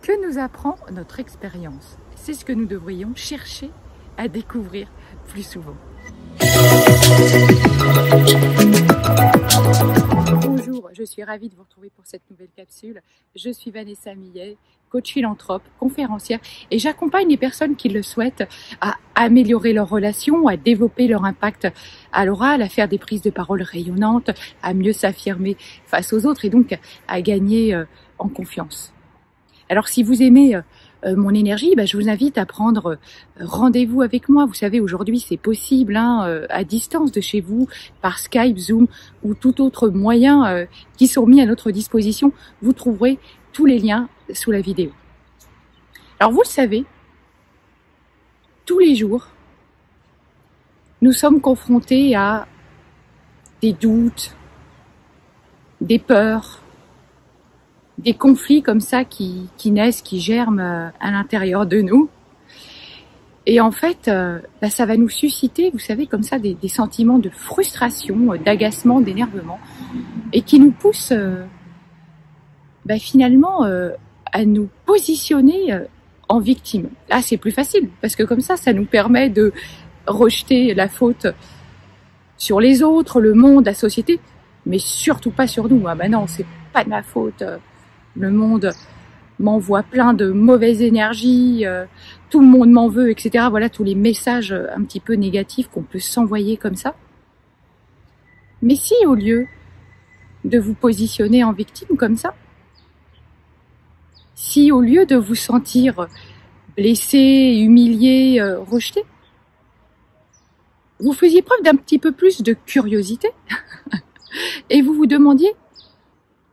Que nous apprend notre expérience? C'est ce que nous devrions chercher à découvrir plus souvent. Bonjour, je suis ravie de vous retrouver pour cette nouvelle capsule. Je suis Vanessa Millet, coach philanthrope, conférencière et j'accompagne les personnes qui le souhaitent à améliorer leurs relations, à développer leur impact à l'oral, à faire des prises de parole rayonnantes, à mieux s'affirmer face aux autres et donc à gagner en confiance. Alors si vous aimez mon énergie, je vous invite à prendre rendez-vous avec moi. Vous savez, aujourd'hui c'est possible à distance de chez vous, par Skype, Zoom ou tout autre moyen qui sont mis à notre disposition. Vous trouverez tous les liens sous la vidéo. Alors vous le savez, tous les jours, nous sommes confrontés à des doutes, des peurs, des conflits comme ça qui naissent, qui germent à l'intérieur de nous. Et en fait, ça va nous susciter, vous savez, comme ça, des sentiments de frustration, d'agacement, d'énervement, et qui nous poussent finalement à nous positionner en victime. Là, c'est plus facile, parce que comme ça nous permet de rejeter la faute sur les autres, le monde, la société, mais surtout pas sur nous. Non, c'est pas de ma faute. Le monde m'envoie plein de mauvaises énergies, tout le monde m'en veut, etc. Voilà tous les messages un petit peu négatifs qu'on peut s'envoyer comme ça. Mais si au lieu de vous positionner en victime comme ça, si au lieu de vous sentir blessé, humilié, rejeté, vous faisiez preuve d'un petit peu plus de curiosité et vous vous demandiez: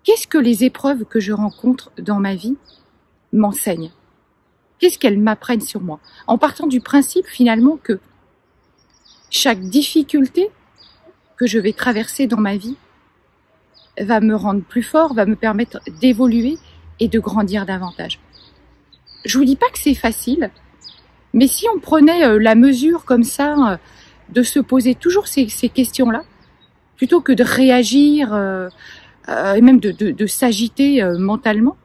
qu'est-ce que les épreuves que je rencontre dans ma vie m'enseignent? Qu'est-ce qu'elles m'apprennent sur moi? En partant du principe finalement que chaque difficulté que je vais traverser dans ma vie va me rendre plus fort, va me permettre d'évoluer et de grandir davantage. Je vous dis pas que c'est facile, mais si on prenait la mesure comme ça, de se poser toujours ces questions-là, plutôt que de réagir et même de s'agiter mentalement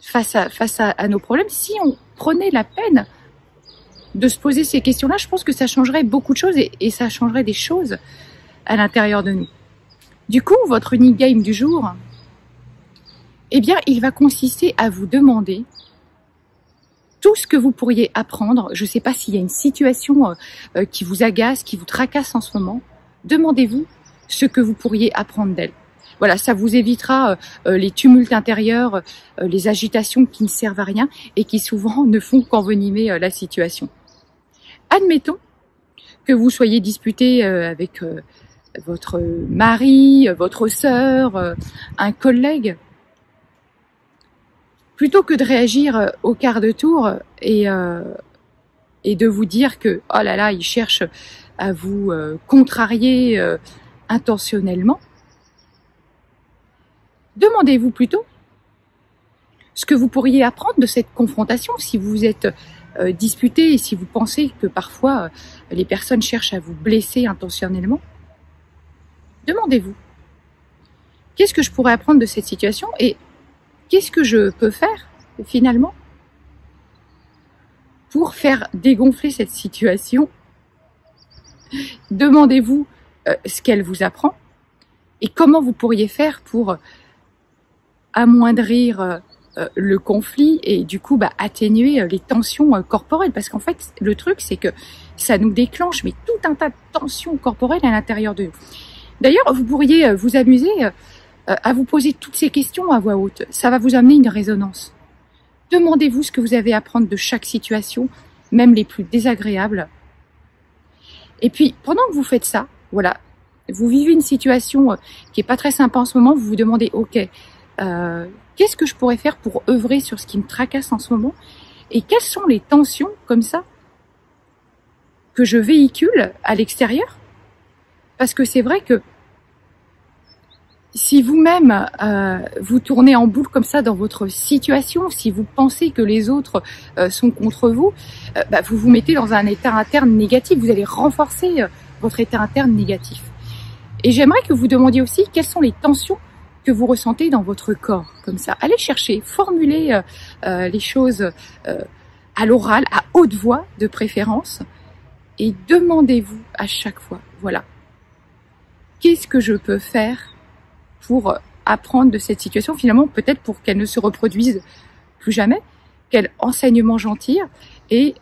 face à nos problèmes, si on prenait la peine de se poser ces questions-là, je pense que ça changerait beaucoup de choses et ça changerait des choses à l'intérieur de nous. Du coup, votre unique game du jour, il va consister à vous demander tout ce que vous pourriez apprendre. Je ne sais pas s'il y a une situation qui vous agace, qui vous tracasse en ce moment. Demandez-vous ce que vous pourriez apprendre d'elle. Voilà, ça vous évitera les tumultes intérieurs, les agitations qui ne servent à rien et qui souvent ne font qu'envenimer la situation. Admettons que vous soyez disputé avec votre mari, votre sœur, un collègue. Plutôt que de réagir au quart de tour et de vous dire que oh là là, il cherche à vous contrarier intentionnellement, demandez-vous plutôt ce que vous pourriez apprendre de cette confrontation si vous êtes disputé et si vous pensez que parfois les personnes cherchent à vous blesser intentionnellement. Demandez-vous, qu'est-ce que je pourrais apprendre de cette situation et qu'est-ce que je peux faire finalement pour faire dégonfler cette situation? Demandez-vous ce qu'elle vous apprend et comment vous pourriez faire pour amoindrir le conflit et du coup atténuer les tensions corporelles, parce qu'en fait le truc c'est que ça nous déclenche mais tout un tas de tensions corporelles à l'intérieur de nous. D'ailleurs, vous pourriez vous amuser à vous poser toutes ces questions à voix haute. Ça va vous amener une résonance. Demandez-vous ce que vous avez à apprendre de chaque situation, même les plus désagréables. Et puis, pendant que vous faites ça, voilà, vous vivez une situation qui est pas très sympa en ce moment, vous vous demandez, ok, qu'est-ce que je pourrais faire pour œuvrer sur ce qui me tracasse en ce moment? Et quelles sont les tensions, comme ça, que je véhicule à l'extérieur? Parce que c'est vrai que si vous-même vous tournez en boucle comme ça dans votre situation, si vous pensez que les autres sont contre vous, vous vous mettez dans un état interne négatif, vous allez renforcer votre état interne négatif. Et j'aimerais que vous demandiez aussi quelles sont les tensions que vous ressentez dans votre corps, comme ça. Allez chercher, formulez les choses à l'oral, à haute voix de préférence, et demandez-vous à chaque fois, voilà, qu'est-ce que je peux faire pour apprendre de cette situation, finalement, peut-être pour qu'elle ne se reproduise plus jamais, quel enseignement j'en tire, et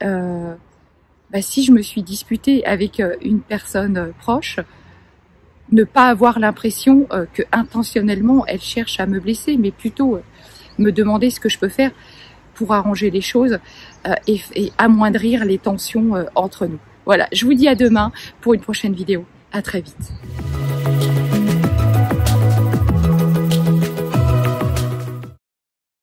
si je me suis disputée avec une personne proche, ne pas avoir l'impression que intentionnellement elle cherche à me blesser, mais plutôt me demander ce que je peux faire pour arranger les choses et amoindrir les tensions entre nous. Voilà, je vous dis à demain pour une prochaine vidéo. À très vite.